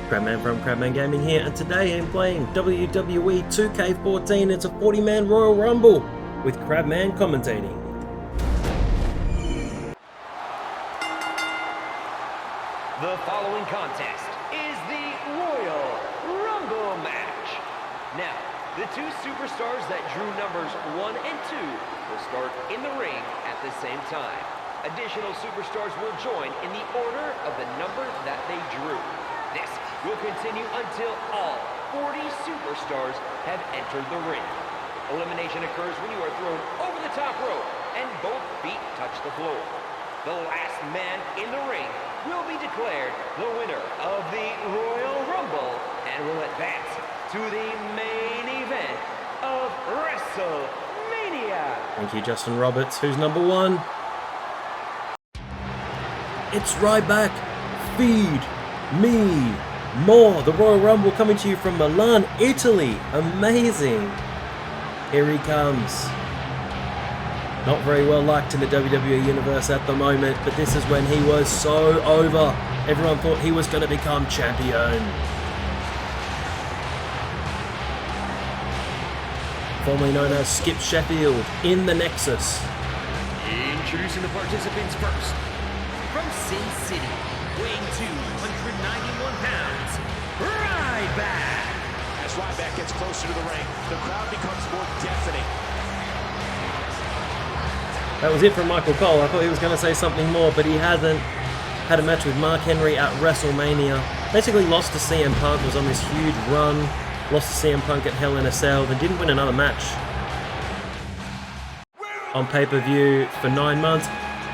Crabman from Crabman Gaming here, and today I'm playing WWE 2K14. It's a 40-man Royal Rumble with Crabman commentating. The following contest is the Royal Rumble match. Now, the two superstars that drew numbers 1 and 2 will start in the ring at the same time. Additional superstars will join in the order of the number that they drew. This will continue until all 40 superstars have entered the ring. Elimination occurs when you are thrown over the top rope and both feet touch the floor. The last man in the ring will be declared the winner of the Royal Rumble and will advance to the main event of WrestleMania. Thank you, Justin Roberts. Who's number 1? It's Ryback. Feed me more. The Royal Rumble coming to you from Milan, Italy. Amazing. Here he comes. Not very well liked in the WWE universe at the moment, but this is when he was so over. Everyone thought he was going to become champion. Formerly known as Skip Sheffield in the Nexus. Introducing the participants first. From Sin City, weighing 291 pounds, Ryback. As Ryback gets closer to the ring, the crowd becomes more deafening. That was it from Michael Cole. I thought he was going to say something more, but he hasn't. Had a match with Mark Henry at WrestleMania. Basically lost to CM Punk, was on this huge run. Lost to CM Punk at Hell in a Cell, then didn't win another match on pay-per-view for 9 months.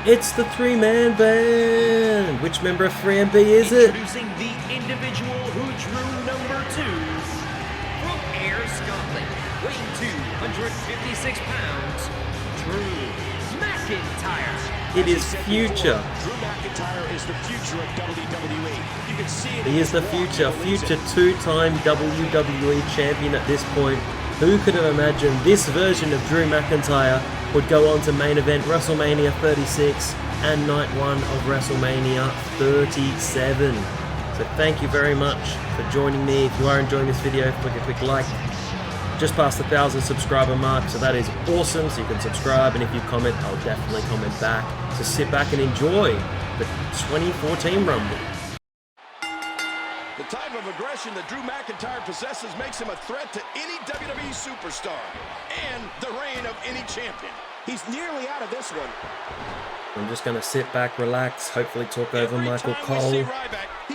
It's the 3-man band. Which member of 3MB is it? Introducing the individual who drew number 2 from Ayr, Scotland, weighing 256 pounds, Drew McIntyre. It is Future. Drew McIntyre is the future of WWE. You can see it. He is the future 2-time WWE champion at this point. Who could have imagined this version of Drew McIntyre would go on to main event WrestleMania 36 and night 1 of WrestleMania 37. So thank you very much for joining me. If you are enjoying this video, click a quick like. Just past the 1,000 subscriber mark, so that is awesome. So you can subscribe, and if you comment, I'll definitely comment back. So sit back and enjoy the 2014 Rumble. The type of aggression that Drew McIntyre possesses makes him a threat to any WWE superstar and the reign of any champion. He's nearly out of this one. I'm just going to sit back, relax, hopefully talk over Michael Cole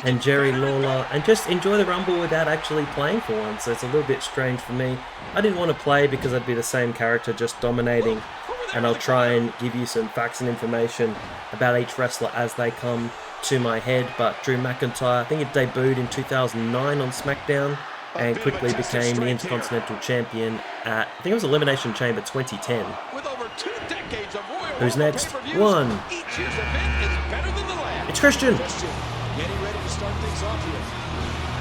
and Jerry Lawler, and just enjoy the Rumble without actually playing for once. So it's a little bit strange for me. I didn't want to play because I'd be the same character just dominating, and I'll try and give you some facts and information about each wrestler as they come to my head. But Drew McIntyre, I think it debuted in 2009 on SmackDown and quickly became the Intercontinental Champion at, I think it was Elimination Chamber 2010. With over 2 decades of Royal Who's Rumble next? pay-per-views, 1. Each year's event is better than the last. It's Christian. Getting ready to start things off here.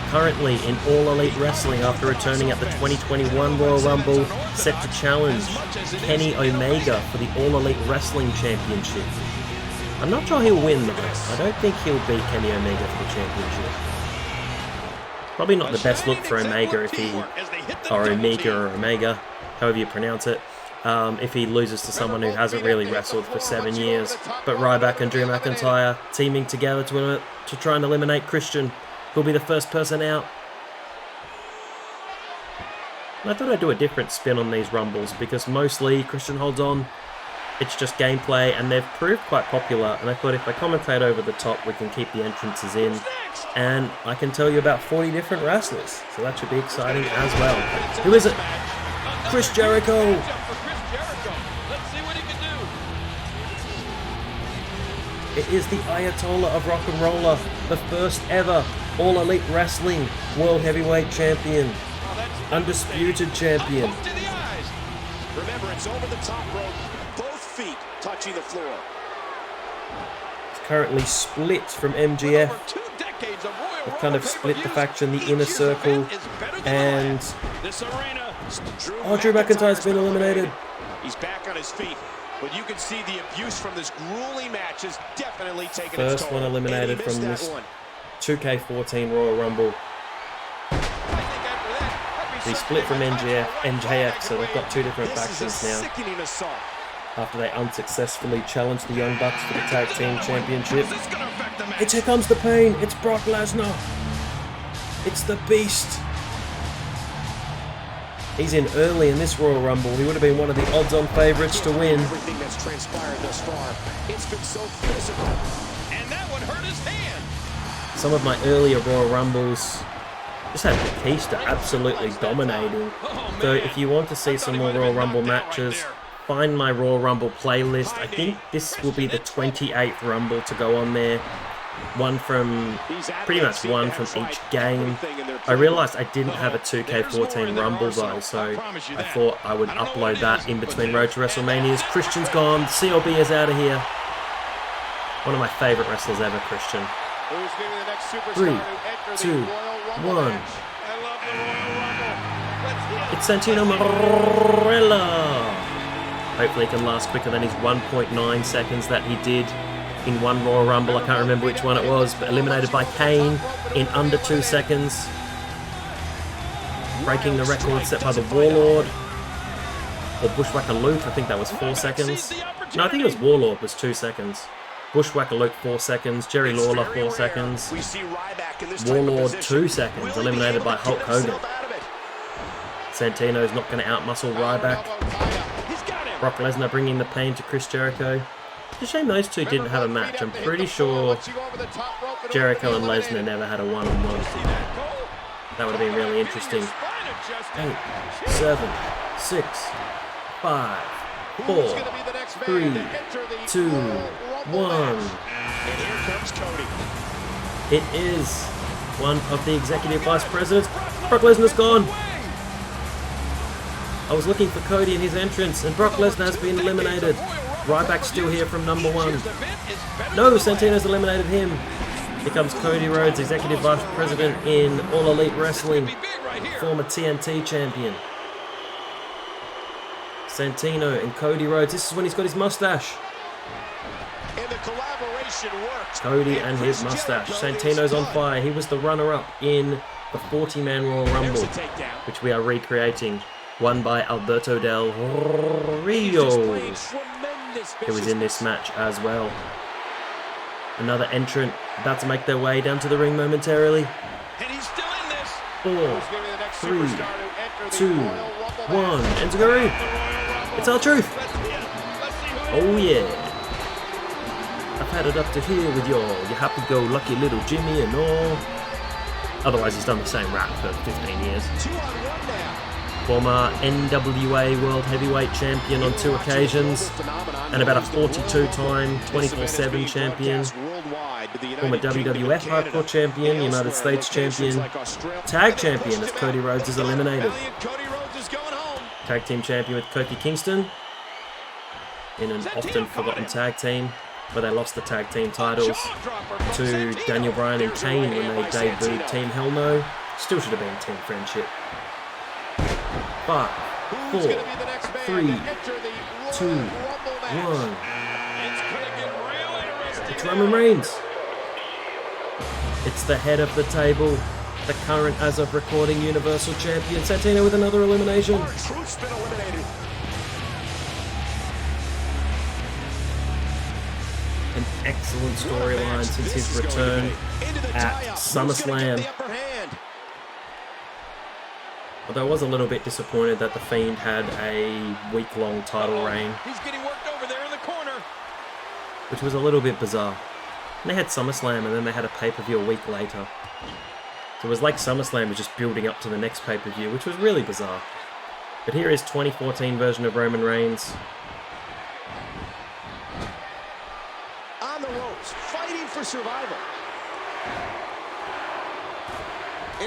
Currently in All Elite Wrestling after returning at the 2021 Royal Rumble, set to challenge Kenny Omega for the All Elite Wrestling Championship. I'm not sure he'll win though. I don't think he'll beat Kenny Omega for the championship. Probably not the best look for Omega if he, or Omega, however you pronounce it, if he loses to someone who hasn't really wrestled for 7 years. But Ryback and Drew McIntyre teaming together to try and eliminate Christian, who'll be the first person out. And I thought I'd do a different spin on these Rumbles because mostly Christian holds on. It's just gameplay, and they've proved quite popular, and I thought if I commentate over the top, we can keep the entrances in, and I can tell you about 40 different wrestlers, so that should be exciting as well. Who is it? Chris Jericho! It is the Ayatollah of Rock and Roller, the first ever All Elite Wrestling World Heavyweight Champion, Undisputed Champion. Remember, it's over the top rope. Both feet touching the floor. It's currently split from MGF. They've kind of split the faction, the Inner Circle, and Drew McIntyre's been eliminated. He's back on his feet. But you can see the abuse from this grueling match is definitely taking its toll. First one eliminated from this 2K14 Royal Rumble. He split from MJF, so they've got two different factions now. After they unsuccessfully challenged the Young Bucks for the Tag Team Championship. Here comes the pain. It's Brock Lesnar. It's the Beast. He's in early in this Royal Rumble. He would have been one of the odds-on favourites to win. Everything that's transpired thus far, it's been so physical. And that one hurt his hand. Some of my earlier Royal Rumbles just had Batista absolutely dominating. So if you want to see some more Royal Rumble matches, find my Royal Rumble playlist. I think this will be the 28th Rumble to go on there. Pretty much one from each game. I realised I didn't have a 2K14 Rumble though, so I thought I would upload that in between Road to WrestleManias. Christian's gone, CLB is out of here. One of my favourite wrestlers ever, Christian. 3, 2, 1. It's Santino Marella. Hopefully he can last quicker than his 1.9 seconds that he did in one Royal Rumble. I can't remember which one it was, but eliminated by Kane in under 2 seconds. Breaking the record set by the Warlord. Or Bushwhacker Luke, I think that was 4 seconds. No, I think it was Warlord was 2 seconds. Bushwhacker Luke 4 seconds. Jerry Lawler 4 seconds. Warlord 2 seconds, eliminated by Hulk Hogan. Santino's not going to outmuscle Ryback. Brock Lesnar bringing the pain to Chris Jericho. It's a shame those two didn't have a match. I'm pretty sure Jericho and Lesnar never had a one-on-one. That would have been really interesting. 8, 7, 6, 5, 4, 3, 2, 1. It is one of the executive vice presidents. Brock Lesnar's gone. I was looking for Cody in his entrance, and Brock Lesnar has been eliminated. Ryback's still here from number 1. No, Santino's eliminated him. Here comes Cody Rhodes, Executive Vice President in All Elite Wrestling, former TNT champion. Santino and Cody Rhodes. This is when he's got his mustache. Cody and his mustache. Santino's on fire. He was the runner-up in the 40-man Royal Rumble, which we are recreating. Won by Alberto Del Rio. He was in this match as well. Another entrant about to make their way down to the ring momentarily. 4, 3, 2, 1. Enziguri. It's our truth. Oh yeah. I've had it up to here with your happy-go-lucky little Jimmy and all. Otherwise, he's done the same rap for 15 years. Former NWA World Heavyweight Champion on 2 occasions, and about a 42-time 24/7 champion. Former WWF Hardcore Champion, United States Champion, Tag Champion as Cody Rhodes is eliminated. Tag Team Champion with Kofi Kingston in an often forgotten tag team, where they lost the tag team titles to Daniel Bryan and Kane when they debuted Team Hell No. Still should have been Team Friendship. 5, 4, 3, 2, 1. It's Roman Reigns. It's the head of the table, the current, as of recording, Universal Champion. Santino with another elimination. An excellent storyline since his return at SummerSlam. Although I was a little bit disappointed that The Fiend had a week-long title reign, which was a little bit bizarre. And they had SummerSlam and then they had a pay-per-view a week later. So it was like SummerSlam was just building up to the next pay-per-view, which was really bizarre. But here is 2014 version of Roman Reigns. On the ropes, fighting for survival.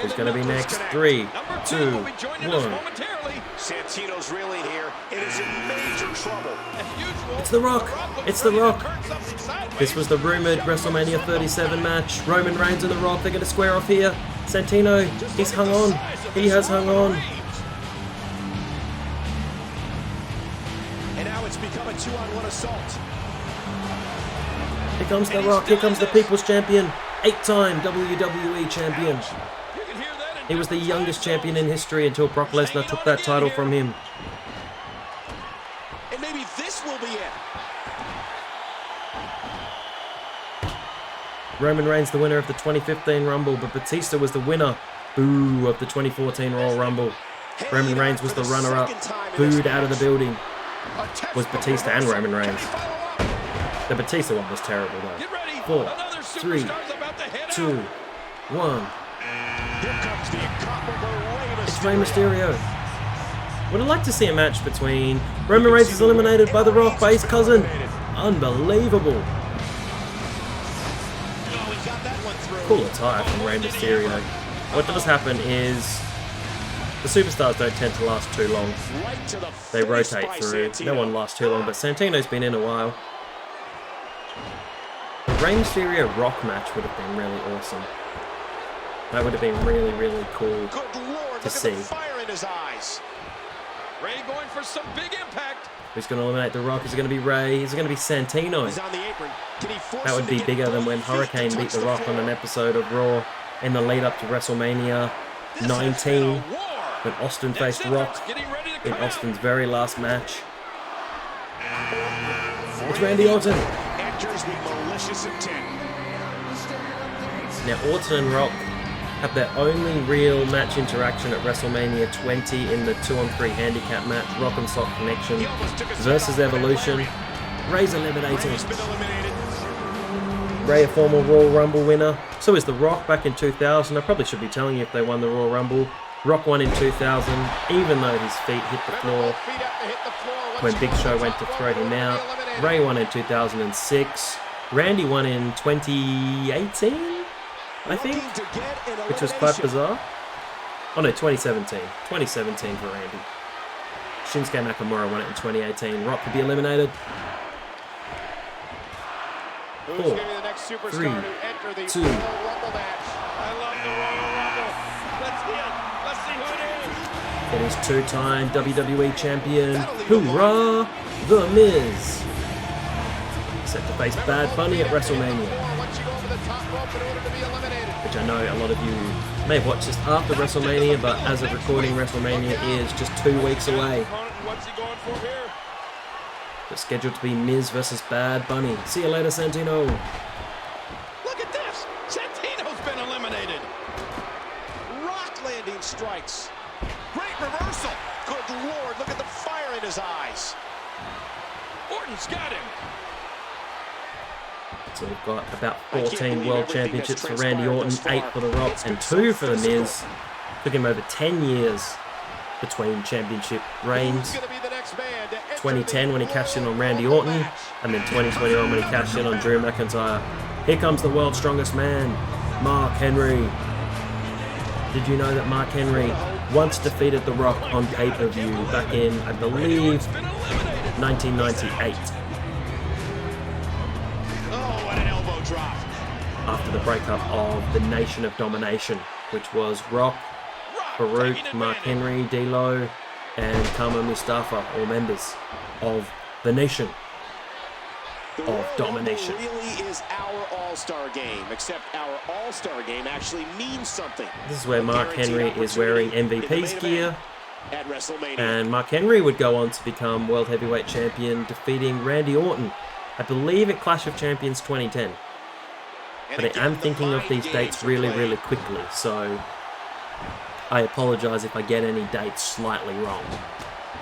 Who's going to be next? 3, 2, 1. Santino's reeling here. It is in major trouble. It's The Rock. It's The Rock. This was the rumored WrestleMania 37 match. Roman Reigns and The Rock. They're going to square off here. Santino, he's hung on. He has hung on. And now it's become a 2-on-1 assault. Here comes The Rock. Here comes the People's Champion. 8-time WWE champion. He was the youngest champion in history until Brock Lesnar took that title from him. And maybe this will be it. Roman Reigns the winner of the 2015 Rumble, but Batista was the winner, boo, of the 2014 Royal Rumble. Roman Reigns was the runner-up, booed out of the building. Was Batista and Roman Reigns. The Batista one was terrible though. 4, 3, 2, 1. It's Rey Mysterio. Would I like to see a match between Roman Reigns is eliminated by The Rock by his cousin? Unbelievable. Cool attire from Rey Mysterio. What does happen is the superstars don't tend to last too long. They rotate through. No one lasts too long, but Santino's been in a while. The Rey Mysterio Rock match would have been really awesome. That would have been really, really cool to see. Rey going for some big impact. Who's going to eliminate The Rock? Is it going to be Rey? Is it going to be Santino? That would be bigger than when Hurricane beat The Rock on an episode of Raw in the lead up to WrestleMania 19, when Austin faced Rock in Austin's very last match. It's Randy Orton. Now Orton and Rock have their only real match interaction at WrestleMania 20 in the 2-on-3 handicap match, Rock and Sock Connection versus Evolution. Rey's eliminated. Rey, a former Royal Rumble winner. So is The Rock back in 2000. I probably should be telling you if they won the Royal Rumble. Rock won in 2000, even though his feet hit the floor when Big Show went to throw him out. Rey won in 2006. Randy won in 2018, I think, which was quite bizarre. Oh no, 2017. 2017 for Randy. Shinsuke Nakamura won it in 2018. Rock could be eliminated. 4, 3, 2. It is 2-time WWE champion, Hoorah, The Miz. Set to face Bad Bunny at WrestleMania. Which I know a lot of you may have watched this after WrestleMania, but as of recording, WrestleMania is just 2 weeks away. It's scheduled to be Miz versus Bad Bunny. See you later, Santino. Look at this! Santino's been eliminated. Rock landing strikes. Great reversal. Good Lord, look at the fire in his eyes. Orton's got him. So we've got about 14 World Championships for Randy Orton, 8 for The Rock, and 2 for The Miz. Took him over 10 years between championship reigns. 2010 when he cashed in on Randy Orton, and then 2021 when he cashed in on Drew McIntyre. Here comes the world's strongest man, Mark Henry. Did you know that Mark Henry once defeated The Rock on pay-per-view back in, I believe, 1998? After the breakup of the Nation of Domination, which was Rock, Farouk, Mark Henry, D'Lo, and Kama Mustafa, all members of the Nation of Domination. Really is our all-star game, except our all-star game actually means something. This is where Mark Henry is wearing MVP's gear, and Mark Henry would go on to become World Heavyweight Champion, defeating Randy Orton, I believe at Clash of Champions 2010. But I am thinking of these dates really, really quickly, so I apologize if I get any dates slightly wrong.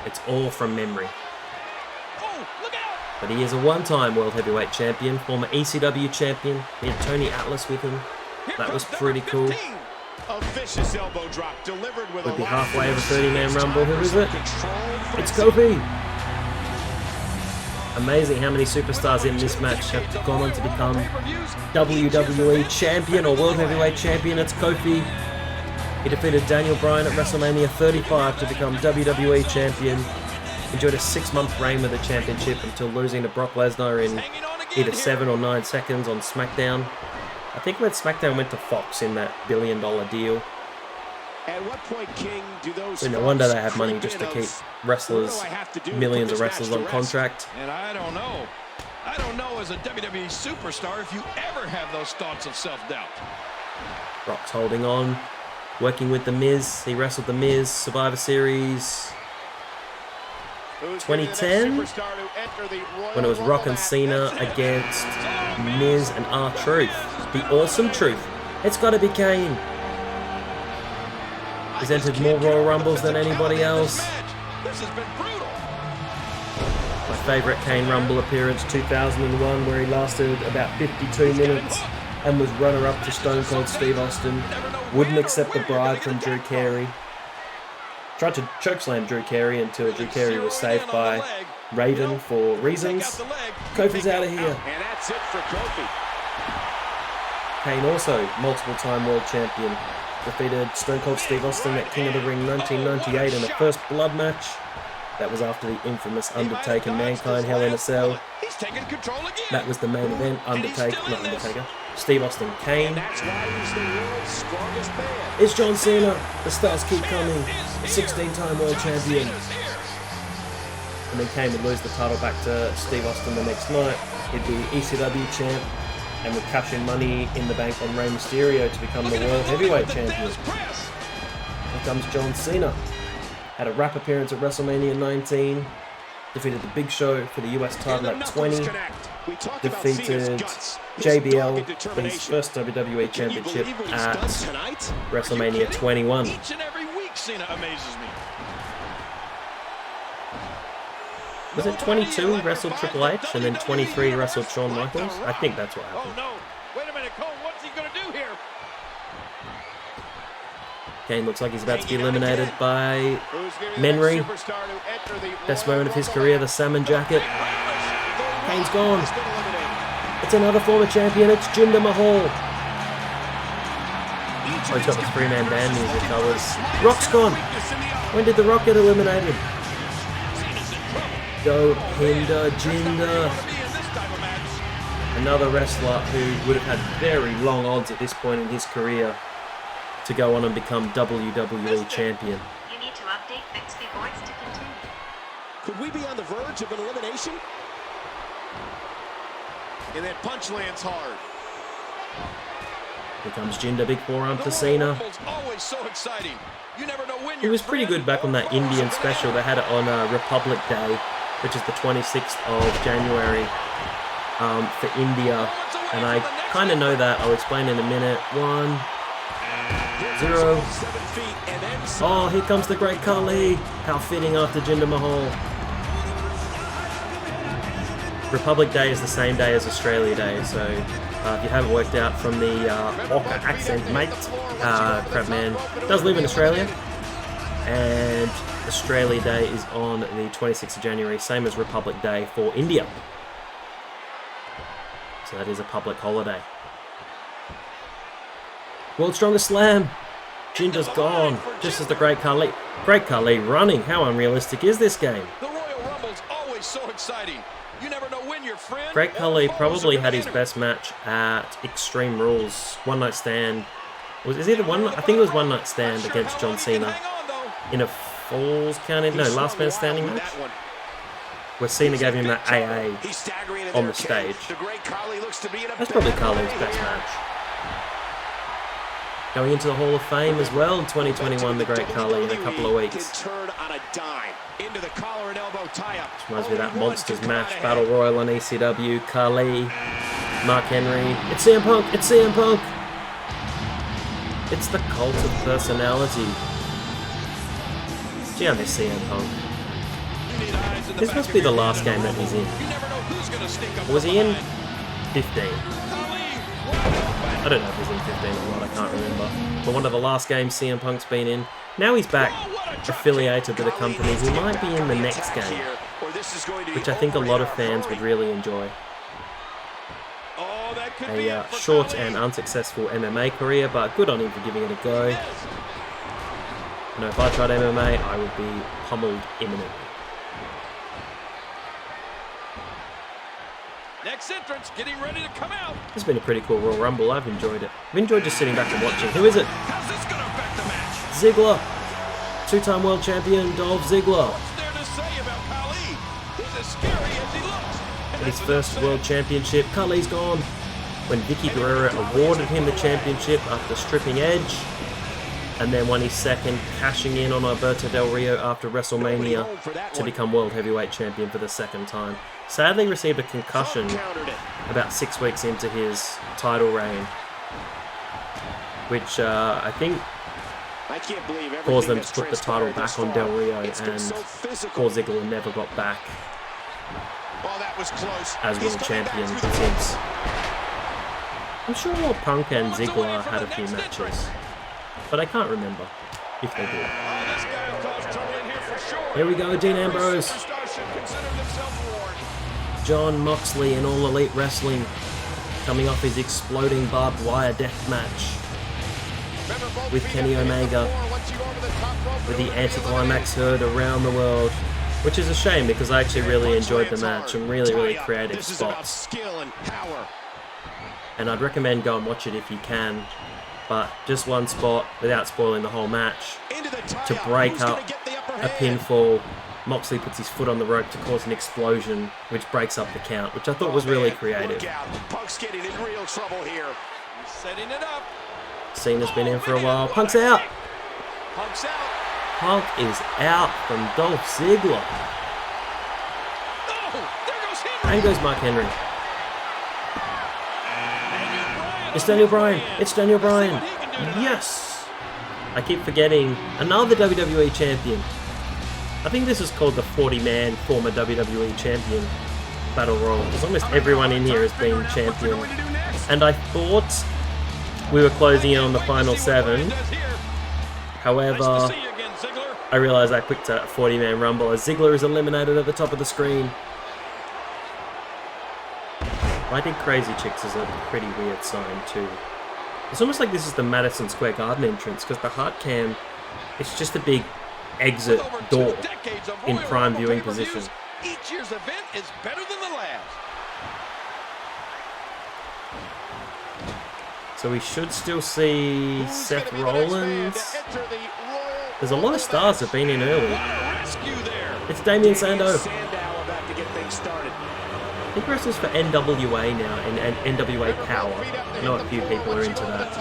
It's all from memory. But he is a one-time World Heavyweight Champion, former ECW Champion. He had Tony Atlas with him. That was pretty cool. Would be halfway of a 30-man Rumble. Who is it? It's Kofi! Amazing how many superstars in this match have gone on to become WWE Champion or World Heavyweight Champion. It's Kofi. He defeated Daniel Bryan at WrestleMania 35 to become WWE Champion. Enjoyed a 6-month reign with the championship until losing to Brock Lesnar in either 7 or 9 seconds on SmackDown. I think when SmackDown went to Fox in that $1 billion deal. At what point, King, do those so no wonder they have money just to keep wrestlers, millions of wrestlers on contract. And I don't know. I don't know as a WWE superstar if you ever have those thoughts of self-doubt. Brock's holding on, working with The Miz. He wrestled The Miz, Survivor Series 2010, when it was Rock and Cena against Miz and R-Truth. The Awesome Truth. It's got to be Kane. He's entered more Royal Rumbles than anybody else. My favourite Kane Rumble appearance, 2001, where he lasted about 52 minutes and was runner-up to Stone Cold Steve Austin. Wouldn't accept the bribe from Drew Carey. Tried to chokeslam Drew Carey until Drew Carey was saved by Raven for reasons. Kofi's out of here. And that's it for Kofi. Kane also multiple-time world champion. Defeated Stone Cold Steve Austin at King of the Ring 1998 in the first blood match. That was after the infamous Undertaker Mankind Hell in a Cell. That was the main event. Steve Austin Kane. It's John Cena. The stars keep coming. 16-time world champion. And then Kane would lose the title back to Steve Austin the next night. He'd be ECW champ and would cash in money in the bank on Rey Mysterio to become the world heavyweight champion. Here comes John Cena. Had a rap appearance at WrestleMania 19. Defeated the Big Show for the US title at 20. Defeated JBL for his first WWE Championship at WrestleMania 21. Each and every week, Cena amazes me. Was it 22 he wrestled Triple H and then 23 he wrestled Shawn Michaels? I think that's what happened. Oh no! Wait a minute, Cole. What's he gonna do here? Kane looks like he's about to be eliminated by Menry. Best moment of his career, the salmon jacket. Kane's gone. It's another former champion. It's Jinder Mahal. Oh, he's got the three-man band music. Rock's gone. When did The Rock get eliminated? Go hinder Jinder. Another wrestler who would have had very long odds at this point in his career to go on and become WWE champion. You need to update Bixby Boards to continue. Could we be on the verge of an elimination? And that punch lands hard. Here comes Jinder, big forearm to Cena. He was pretty good back on that Indian special. They had it on Republic Day, which is the 26th of January for India. And I kind of know that. I'll explain in a minute. 1, 0. Oh, here comes the Great Khali. How fitting after Jinder Mahal. Republic Day is the same day as Australia Day, so if you haven't worked out from the Ocker accent, mate, Crabman does live in Australia, and Australia Day is on the 26th of January, same as Republic Day for India. So that is a public holiday. World's Strongest Slam. Jinder's gone, just as the Great Khali. Great Khali running. How unrealistic is this game? The Royal Rumble's always so exciting. You never know when your friend. Great Khali probably had his best match at Extreme Rules. One Night Stand. Is it one? I think it was One Night Stand against John Cena in a Falls Count. No, Last Man Standing match, where Cena gave him that AA on the stage. That's probably Khali's best match. Going into the Hall of Fame as well in 2021, the Great Khali in a couple of weeks. Which reminds me of that Monsters match, Battle Royal on ECW, Khali, Mark Henry. It's CM Punk! It's CM Punk! It's the cult of personality. Gee, I miss CM Punk. This must be the last game that he's in. Was he in 15? I don't know if he's in 15 or not, I can't remember. But one of the last games CM Punk's been in. Now he's back, affiliated with a company who might be in the next game, which I think a lot of fans would really enjoy. A short and unsuccessful MMA career, but good on him for giving it a go. You know, if I tried MMA, I would be pummeled imminently. Next entrance, getting ready to come out. It's been a pretty cool Royal Rumble. I've enjoyed it. I've enjoyed just sitting back and watching. Who is it? How's this gonna affect the match? Ziggler. Two-time world champion Dolph Ziggler. What's there to say about Khali? He's as scary as he looks. But his first world championship. Khali's gone. When Vicky Guerrero awarded him the championship after stripping Edge. And then won his second, cashing in on Alberto Del Rio after WrestleMania to become World Heavyweight Champion for the second time. Sadly received a concussion about 6 weeks into his title reign, which I think caused them to put the title back on Del Rio, and poor Ziggler never got back as world champion since. I'm sure Punk and Ziggler had a few matches, but I can't remember if they did. Here we go, Dean Ambrose. John Moxley in All Elite Wrestling, coming off his exploding barbed wire death match with Kenny Omega, with the anticlimax heard around the world, which is a shame because I actually really enjoyed the match and really creative spots. And I'd recommend go and watch it if you can, but just one spot without spoiling the whole match. To break up a pinfall, Moxley puts his foot on the rope to cause an explosion, which breaks up the count, which I thought was really creative. Punk's getting in real trouble here. He's setting it up. Cena's been in for a while. Punk's out. Punk's out. Punk is out from Dolph Ziggler. Oh, there goes Henry. And goes Mark Henry. It's Daniel Bryan. It's Daniel Bryan. Yes. I keep forgetting another WWE champion. I think this is called the 40-man former WWE champion battle royal, because almost everyone in here has been champion. And I thought we were closing in on the final 7. However, I realized I picked a 40-man rumble as Ziggler is eliminated at the top of the screen. I think Crazy Chicks is a pretty weird sign too. It's almost like this is the Madison Square Garden entrance, because the Heart Cam, it's just a big exit door in prime viewing position. Each year's event is better than the last. So we should still see Seth Rollins. There's a lot of stars that have been in early. It's Damien Sandow. I think he wrestles for NWA now, and NWA Power. I know a few people are into that.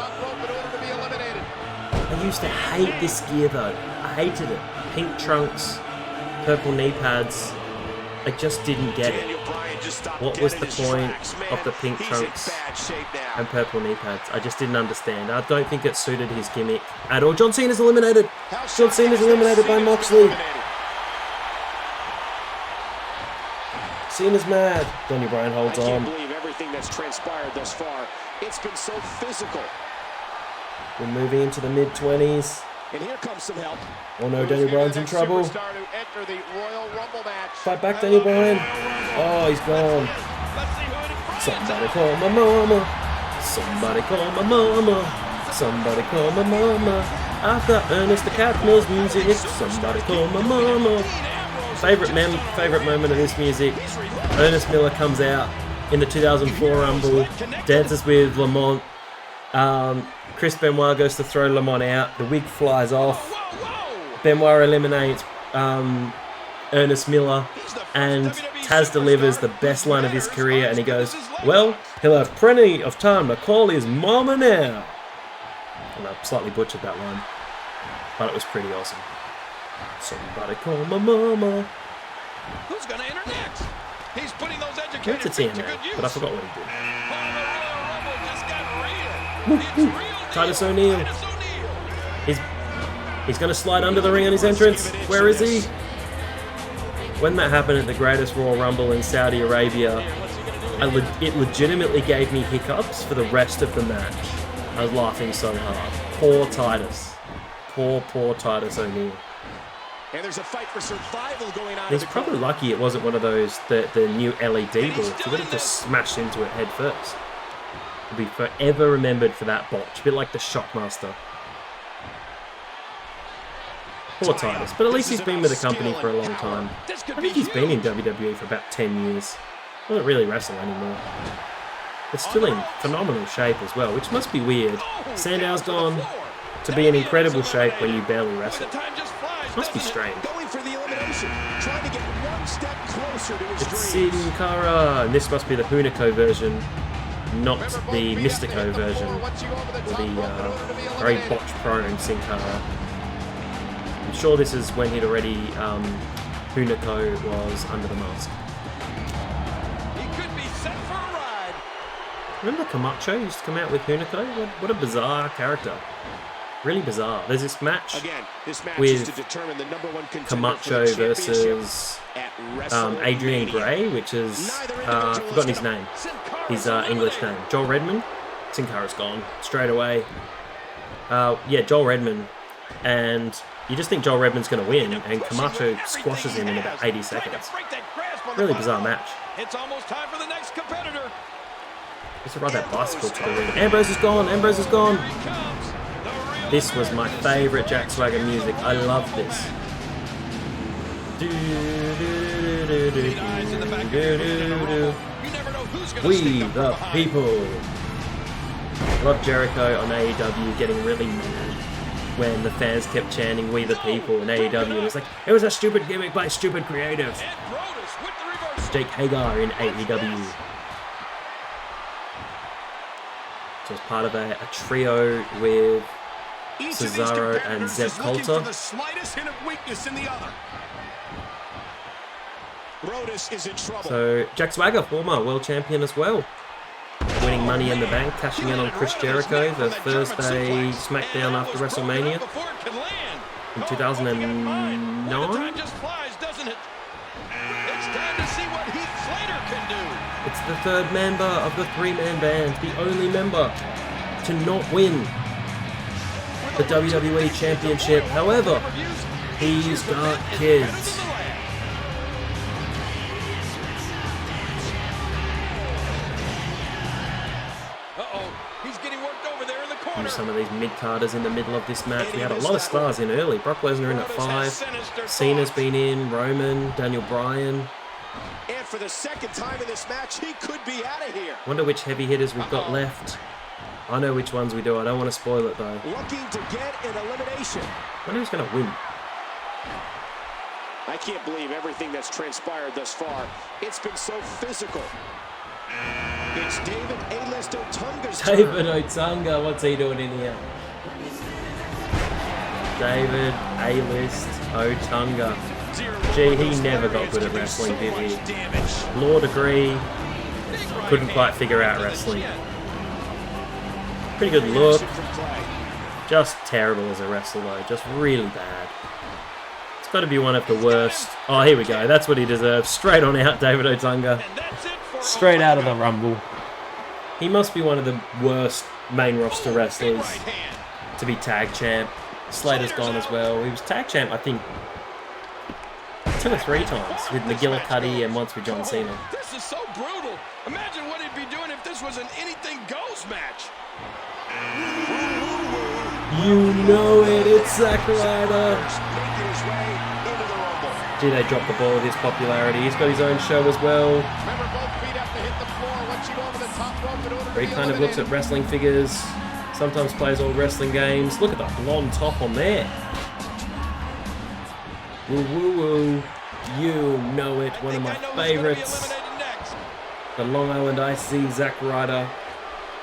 I used to hate this gear though. I hated it. Pink trunks, purple knee pads. I just didn't get it. What was the point of the pink trunks and purple knee pads? I just didn't understand. I don't think it suited his gimmick at all. John Cena's eliminated. John Cena's eliminated by Moxley. Cena's mad. Daniel Bryan holds on. I can't believe everything that's transpired thus far. It's been so physical. We're moving into the mid-20s. And here comes some help. Oh no, Daniel Bryan's in trouble. Fight back, Daniel Bryan. Oh, he's gone. Somebody call my mama. Somebody call my mama. Somebody call my mama. I've got Ernest the Cat Mills music. Somebody call my mama. Favorite moment of this music. Ernest Miller comes out in the 2004 Rumble, dances with Lamont. Chris Benoit goes to throw Lamont out. The wig flies off. Benoit eliminates Ernest Miller, and Taz delivers the best line of his career, and he goes, well, he'll have plenty of time to call his mama now. And I slightly butchered that line, but it was pretty awesome. Somebody call my mama. Who's going to enter next? He's putting those Went to TNA, but I forgot what he did. Titus O'Neil. He's going to slide under the ring on his entrance. Where is he? When that happened at the greatest Royal Rumble in Saudi Arabia, it legitimately gave me hiccups for the rest of the match. I was laughing so hard. Poor Titus. Poor Titus O'Neil. And there's a fight for survival going on. He's probably lucky it wasn't one of those, the new LED boards. He would have just smashed into it head first. He'll be forever remembered for that botch. A bit like the Shockmaster. Poor Titus, but at least he's been with the company for a long time. I think he's been in WWE for about 10 years. Doesn't really wrestle anymore. It's still in phenomenal shape as well, which must be weird. Sandow's gone to be in incredible shape when you barely wrestle. Must be strange. Going for the elimination, trying to get one one step closer to his It's dreams. Sin Cara, and this must be the Hunico version, not the Mystico version, or the very botched prone Sin Cara. I'm sure this is when he'd already, Hunico was under the mask. He could be set for a ride. Remember Camacho used to come out with Hunico? What a bizarre character. Really bizarre. There's this match Again, this match with is to determine the #1 contender Camacho for the championship versus at Adrian WrestleMania. Gray, which is, forgotten his name, his English name. Joel Redman. Sin Cara's gone straight away. Yeah, Joel Redman. And you just think Joel Redman's going to win, and Camacho squashes him in about 80 seconds. Really bizarre match. It's almost time for the next competitor. Let's ride that bicycle to the ring. Ambrose is gone. Ambrose is gone. Here he comes. The real This was my favourite Jack Swagger music. I love this. eyes in the back of your head in a rumble. You never know who's gonna We sneak up the from behind. people. Love Jericho on AEW getting really mad when the fans kept chanting "We the people" in AEW. It was like, it was a stupid gimmick by stupid creative. And Brodus with the reversal. Jake Hagar in AEW. So it's part of a trio with Each of these Cesaro and competitors Zeb is looking Coulter. for the slightest hint of weakness in the other. Brodus is in trouble. So Jack Swagger, former world champion as well. Winning Money in the Bank, cashing in on Chris Jericho the Thursday SmackDown after WrestleMania Before it can land. in Oh, 2009. well, the time just flies, doesn't it? It's time to see what Heath Slater can do. It's the third member of the three-man band, the only member to not win the WWE Championship. However, he's got kids. Uh-oh, he's getting worked over there in the corner. Some of these mid-carders in the middle of this match. We had a lot of stars in early. Brock Lesnar in at 5. Cena's been in. Roman, Daniel Bryan. And for the second time in this match, he could be out of here. Wonder which heavy hitters we've got left. I know which ones we do. I don't want to spoil it though. Looking to get an elimination. Wonder who's going to win. I can't believe everything that's transpired thus far. It's been so physical. It's David A-List Otunga's turn. David Otunga, what's he doing in here? David A-List Otunga. Gee, he never got good at wrestling, did he? Law degree, couldn't quite figure out wrestling. Pretty good look, just terrible as a wrestler though, just really bad. It's got to be one of the worst. Oh, here we go, that's what he deserves. Straight on out, David Otunga. Straight out of the Rumble. He must be one of the worst main roster wrestlers to be tag champ. Slater's gone as well. He was tag champ, I think, 2 or 3 times with McGillicuddy and once with John Cena. This is so brutal. Imagine what he'd be doing if this was an anything goes match. You know it, it's Zack Ryder. Making his way into the Rumble. Gee, they dropped the ball with his popularity. He's got his own show as well, Remember, both feet have to hit the floor once you go over the top rope in order to where he be kind of looks at eliminated. wrestling figures, sometimes plays old wrestling games. Look at the blonde top on there. Woo woo woo. You know it, one of my favorites. The Long Island IC, Zack Ryder,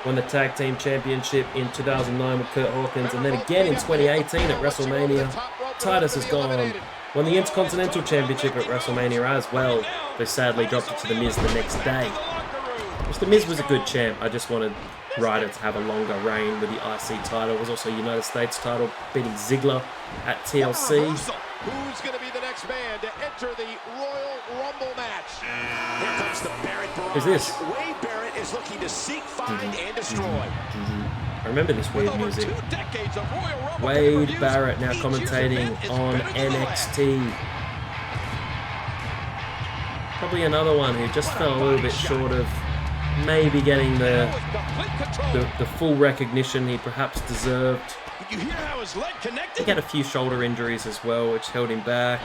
won the Tag Team Championship in 2009 with Kurt Hawkins, and then again in 2018 at WrestleMania. Titus is gone. Won the Intercontinental Championship at WrestleMania as well, though sadly dropped it to The Miz the next day. Which The Miz was a good champ, I just wanted Ryder to have a longer reign with the IC title. It was also a United States title, beating Ziggler at TLC. Who's going to be the next man to enter the Royal Rumble match? Here comes the Barrett barrage. Who's this? Wade Barrett is looking to seek, find, and destroy. I remember this weird Over music. 2 decades of Royal Rumble Wade pay-per-views, Barrett now each year's commentating event is on better than the last. NXT. Probably another one who just fell a little bit short of maybe getting the full recognition he perhaps deserved. You hear how his leg connected? He had a few shoulder injuries as well, which held him back.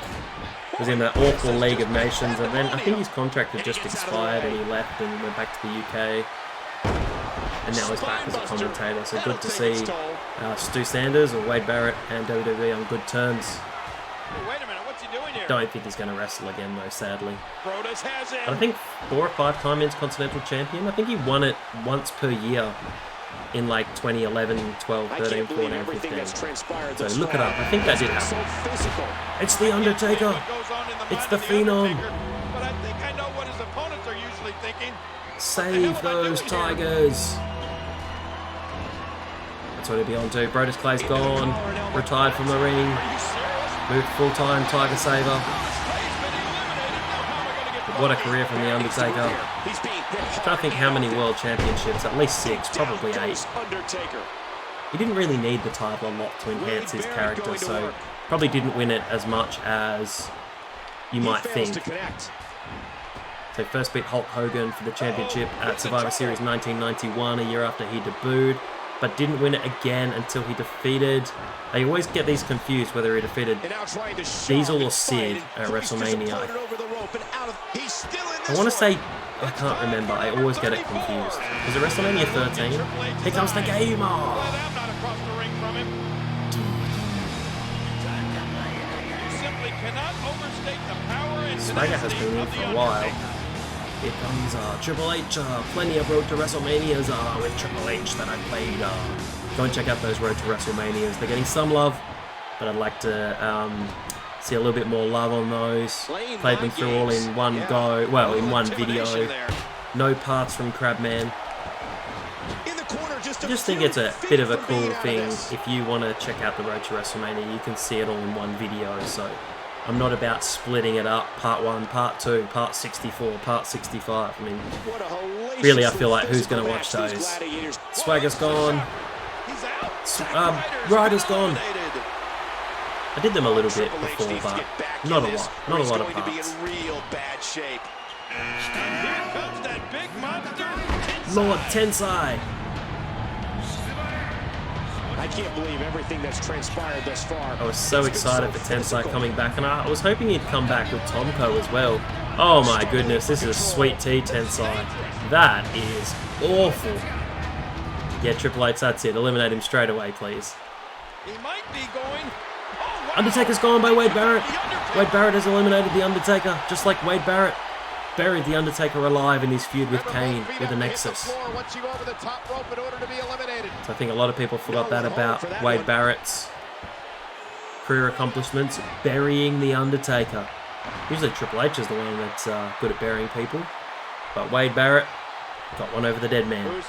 Was in that awful League of Nations, and then I think his contract had just expired and he left and went back to the UK. And now he's back as a commentator, so good to see Stu Sanders or Wade Barrett and WWE on good terms. Hey, wait a minute, what's he doing don't think he's going to wrestle again, though, sadly. Brodus has it. I think 4 or 5 times Intercontinental Champion. I think he won it once per year in like 2011, 12, 13, 14, 15. So look it up. I think that did happen. It's The Undertaker. It's the Phenom. But I think I know what his opponents are usually thinking. Save those Tigers. That's what he'll be on to. Brodus Clay's gone. Retired from the ring. Moved full-time Tiger Saver. But what a career from The Undertaker. I'm trying to think how many world championships. At least 6, probably 8. He didn't really need the title a lot to enhance his character, so probably didn't win it as much as you might think. So first beat Hulk Hogan for the championship at Survivor Series 1991, a year after he debuted, but didn't win it again until he defeated... I always get these confused whether he defeated Diesel or Sid at WrestleMania. I want to say... I can't remember, I always get it confused. Was it WrestleMania 13? Here comes the gamer! Swagger has been in for a while. Here comes Triple H. Plenty of Road to WrestleManias with Triple H that I played. Go and check out those Road to WrestleManias. They're getting some love, but I'd like to see a little bit more love on those. Played them through all in one go. Well, in one video. No parts from Crabman. I just think it's a bit of a cool thing. If you want to check out the Road to WrestleMania, you can see it all in one video. So I'm not about splitting it up, part 1, part 2, part 64, part 65. I mean, really, I feel like who's going to watch those? Swagger's gone. Ryder's gone. I did them a little bit before, but not a lot. Not a lot of parts. Lord Tensai. I can't believe everything that's transpired thus far. I was so excited for Tensai coming back, and I was hoping he'd come back with Tomko as well. Oh my goodness, this is sweet tea, Tensai. That is awful. Yeah, Triple H, that's it. Eliminate him straight away, please. He might be going. Oh, wow. Undertaker's gone by Wade Barrett. Wade Barrett has eliminated The Undertaker, just like Wade Barrett buried The Undertaker alive in his feud with Kane with the Nexus. So I think a lot of people forgot that about Wade Barrett's career accomplishments, burying The Undertaker. Usually Triple H is the one that's good at burying people, but Wade Barrett got one over the dead man.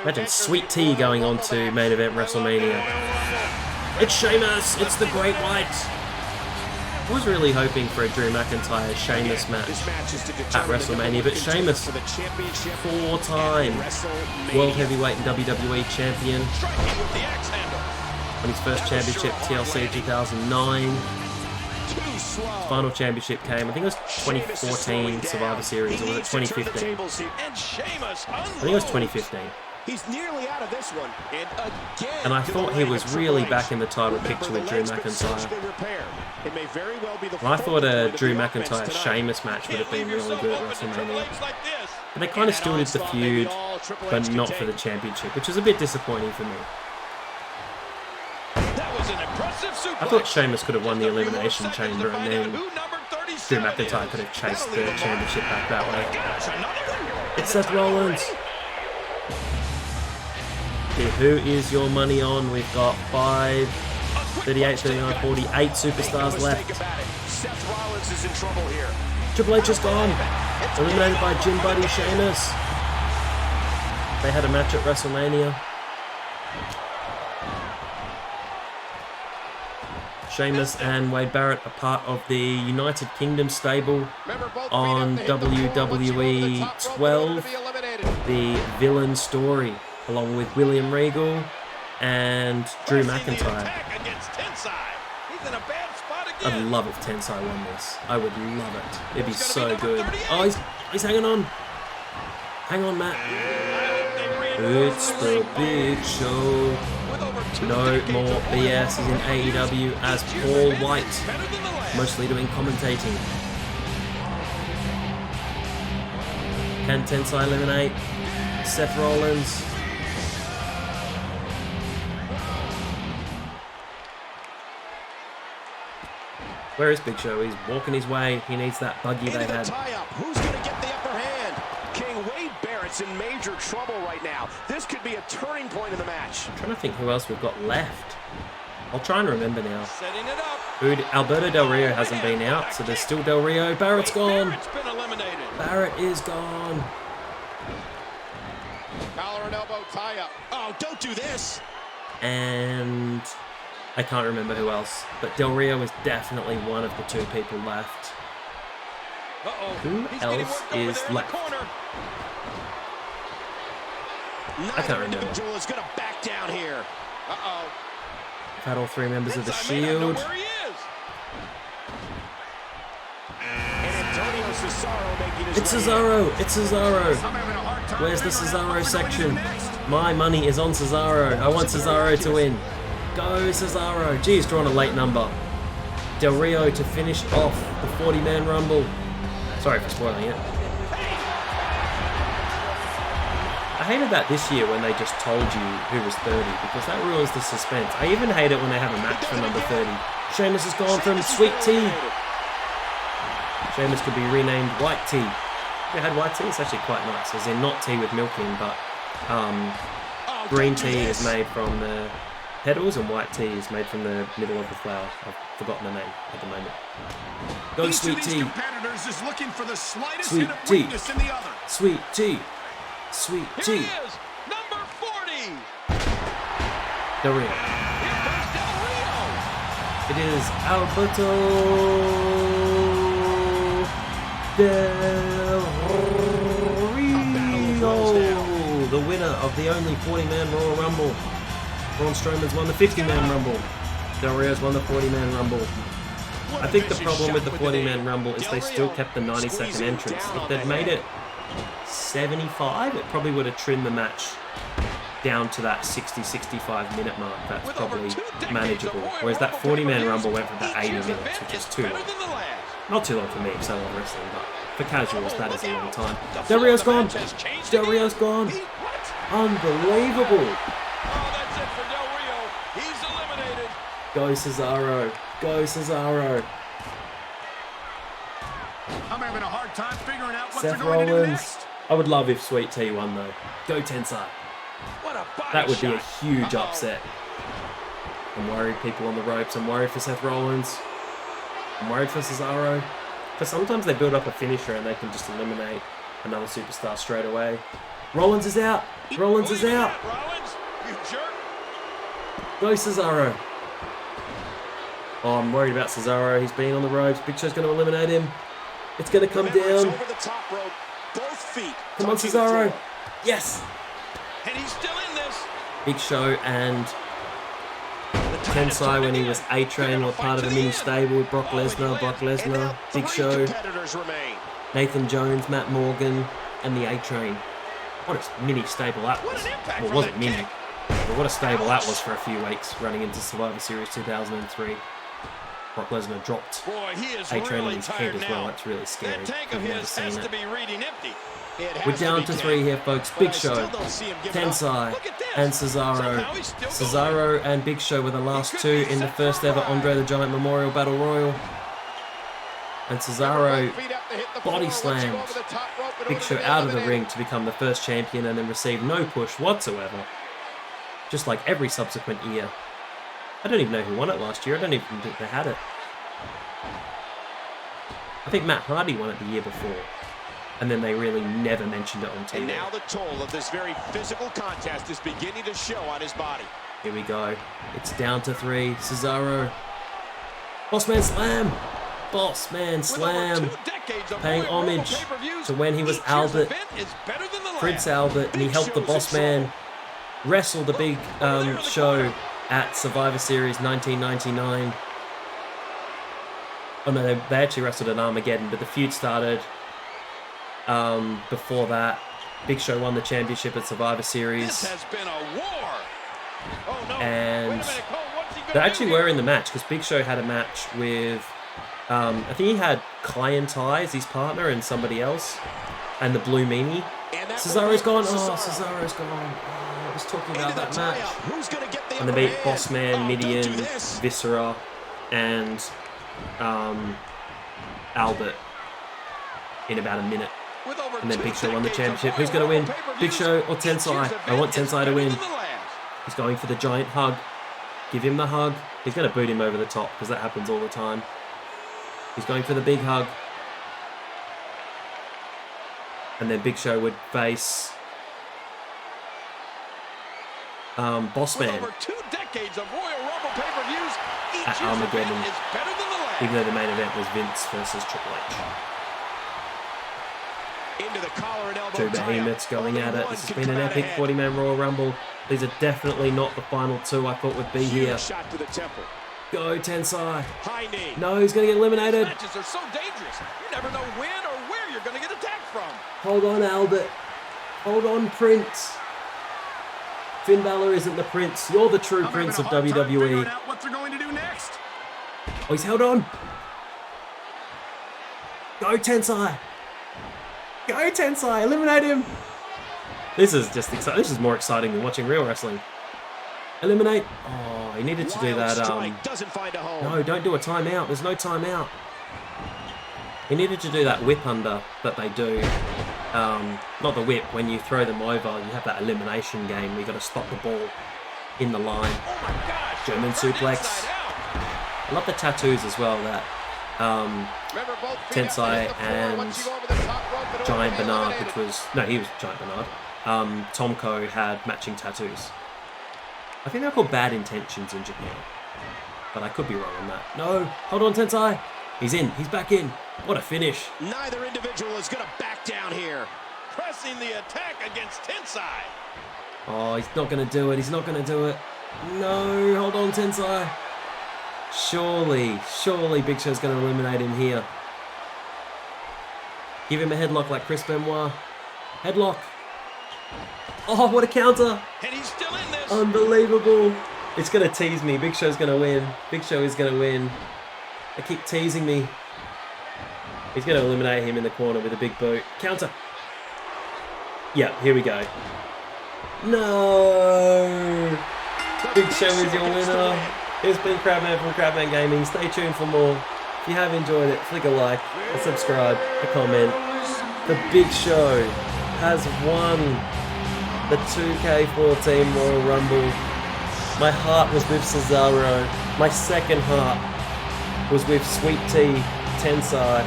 Imagine Sweet Tea going on to main event WrestleMania. It's Sheamus! It's the Great White! I was really hoping for a Drew McIntyre Sheamus match at WrestleMania, but Sheamus, 4-time World Heavyweight and WWE Champion. On his first championship, TLC 2009. His final championship came, I think it was 2014 Survivor Series, or was it 2015? I think it was 2015. He's nearly out of this one, and I thought he was really back in the title picture with Drew McIntyre. Well, I thought a Drew McIntyre Sheamus match would have been really good at WrestleMania. But they kind of still did the feud, but not for the championship, which was a bit disappointing for me. I thought Sheamus could have won the Elimination Chamber, and then Drew McIntyre could have chased the championship back that way. It's Seth Rollins. Okay, who is your money on? We've got 5, 38, 39, 40, 8 superstars left. Seth Rollins is in trouble here. Triple H is gone. Eliminated by Gym Buddy Sheamus. They had a match at WrestleMania. Sheamus and Wade Barrett are part of the United Kingdom stable on WWE 12, the Villain Story, along with William Regal and Drew McIntyre. I'd love if Tensai won this. I would love it. It'd be so good. Oh, he's hanging on. Hang on, Matt. It's the big show. No more BS. He's in AEW as Paul White, mostly doing commentating. Can Tensai eliminate Seth Rollins? Where is Big Show? He's walking his way. He needs that buggy they had. Tie-up. Who's going to get the upper hand? King Wade Barrett's in major trouble right now. This could be a turning point in the match. I'm trying to think who else we've got left. I'll try and remember now. Setting it up. Alberto Del Rio hasn't been out, so there's still Del Rio. Barrett's gone. Barrett's been eliminated. Barrett is gone. Collar and elbow tie-up. Oh, don't do this. And I can't remember who else, but Del Rio is definitely one of the two people left. Who else is left? I can't remember. Individual is going to back down here. I've had all three members of the Shield. It's Cesaro! It's Cesaro! Where's the Cesaro section? My money is on Cesaro. I want Cesaro to win. Go Cesaro! Gee, he's drawn a late number. Del Rio to finish off the 40-man Rumble. Sorry for spoiling it. I hated that this year when they just told you who was 30, because that ruins the suspense. I even hate it when they have a match for number 30. Sheamus has gone from Sweet Tea. Sheamus could be renamed White Tea. Have you had white tea? It's actually quite nice. As in not tea with milk in, but green tea is made from the petals and white tea is made from the middle of the flower. I've forgotten the name at the moment. Go Sweet Tea. Sweet Tea. Sweet Tea. Sweet Tea. Number 40. Del Rio. It is Alberto Del Rio, the winner of the only 40-man Royal Rumble. Braun Strowman's won the 50-man Rumble. Del Rio's won the 40-man Rumble. I think the problem with the 40-man Rumble is they still kept the 90-second entrance. If they'd made it 75, it probably would have trimmed the match down to that 60-65 minute mark. That's probably manageable. Whereas that 40-man Rumble went for about 80 minutes, which is too long. Not too long for me, so long wrestling, but for casuals, that is a long time. Del Rio's gone! Del Rio's gone! Unbelievable! That's it for Del Rio. He's eliminated. Go Cesaro! Go Cesaro! I'm having a hard time figuring out what Seth they're going to do Rollins. next. I would love if Sweet Tea won though. Go Tensai. What a body That would be a shot. huge upset. I'm worried people on the ropes. I'm worried for Seth Rollins. I'm worried for Cesaro. Because sometimes they build up a finisher and they can just eliminate another superstar straight away. Rollins is out. Rollins is out. Rollins, you jerk. Go Cesaro. Oh, I'm worried about Cesaro. He's been on the ropes. Big Show's going to eliminate him. It's going to come down. Over the top rope, both feet. Come on, Cesaro. Yes. And he's still in this. Big Show and Tensai, when he was A-Train, were part of a mini stable with Brock Lesnar, Big Show, Nathan Jones, Matt Morgan, and the A-Train. What a mini stable that was. Well, it wasn't mini, but what a stable that was for a few weeks running into Survivor Series 2003. Brock Lesnar dropped A-Train on his head as well. That's really scary. I've never seen it. We're down to 3 here, folks. Big Show, Tensai, and Cesaro. Cesaro and Big Show were the last 2 in the first ever Andre the Giant Memorial Battle Royal. And Cesaro body slammed Big Show out of the ring to become the first champion and then received no push whatsoever. Just like every subsequent year. I don't even know who won it last year. I don't even think they had it. I think Matt Hardy won it the year before. And then they really never mentioned it on TV. And now the toll of this very physical contest is beginning to show on his body. Here we go. It's down to 3. Cesaro. Bossman Slam. Bossman Slam. Paying homage to when he was Albert. Prince Albert. And he helped the Bossman wrestle the big show at Survivor Series 1999. Oh no, they actually wrestled at Armageddon, but the feud started before that. Big Show won the championship at Survivor Series. This has been a war. Oh, no. And they actually were in the match because Big Show had a match with, I think he had Tensai as his partner and somebody else, and the Blue Meanie. Cesaro's gone. Oh, Cesaro's gone. Oh, I was talking about that match. And they beat Bossman, Mideon, Viscera, and Albert in about a minute. With over And then 2 Big Show won the decades championship. of Who's going to win? Royal Rumble Big Show or pay-per-views, each Tensai? year's I want event is Tensai to win. better than the last. He's going for the giant hug. Give him the hug. He's going to boot him over the top because that happens all the time. He's going for the big hug. And then Big Show would face Boss With Man over 2 decades of Royal Rumble pay-per-views, each at year's Armageddon, event is better than the last. even though the main event was Vince versus Triple H. Into the collar and elbow Two tie-up. behemoths going Only at it. one This has can been an come out epic ahead. 40-man Royal Rumble. These are definitely not the final two I thought would be Huge here. shot to the temple. Go, Tensai. High knee. No, he's going to get eliminated. Matches are so dangerous. You never know when or where you're going to get attacked from. Hold on, Albert. Hold on, Prince. Finn Balor isn't the Prince. You're the true Prince of WWE. What they're going to do next? Oh, he's held on. Go, Tensai. Go, Tensai. Eliminate him. This is just exciting. This is more exciting than watching real wrestling. Eliminate. Oh, he needed to do Wild that. strike doesn't find a home. No, don't do a timeout. There's no timeout. He needed to do that whip under that they do. Not the whip. When you throw them over, you have that elimination game where you got to stop the ball in the line. Oh my gosh. German Turned suplex. inside out. I love the tattoos as well. That Remember, both feet up Tensai and hit the floor once you go over the top rope and Giant over the Bernard, eliminated. which was no, he was Giant Bernard. Tomko had matching tattoos. I think they're called Bad Intentions in Japan, but I could be wrong on that. No, hold on, Tensai. He's in. He's back in. What a finish! Neither individual is going to back down here. Pressing the attack against Tensai. Oh, he's not going to do it. He's not going to do it. No, hold on, Tensai. Surely Big Show's going to eliminate him here. Give him a headlock like Chris Benoit. Headlock. Oh, what a counter. And he's still in this. Unbelievable. It's going to tease me. Big Show's going to win. Big Show is going to win. They keep teasing me. He's going to eliminate him in the corner with a big boot. Counter. Yeah, here we go. No. Big Show is your winner. It's been Crabman from Crabman Gaming. Stay tuned for more. If you have enjoyed it, flick a like, a subscribe, a comment. The Big Show has won the 2K14 Royal Rumble. My heart was with Cesaro. My second heart was with Sweet Tea Tensai.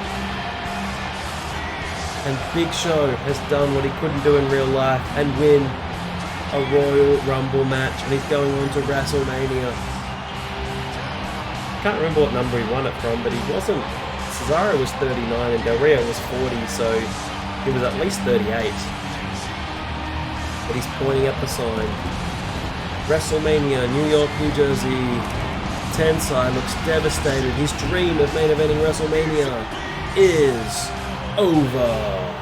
And Big Show has done what he couldn't do in real life and win a Royal Rumble match. And he's going on to WrestleMania. Can't remember what number he won it from, but he wasn't. Cesaro was 39 and Del Rio was 40, so he was at least 38. But he's pointing at the sign. WrestleMania, New York, New Jersey. Tensai looks devastated. His dream of main eventing WrestleMania is over.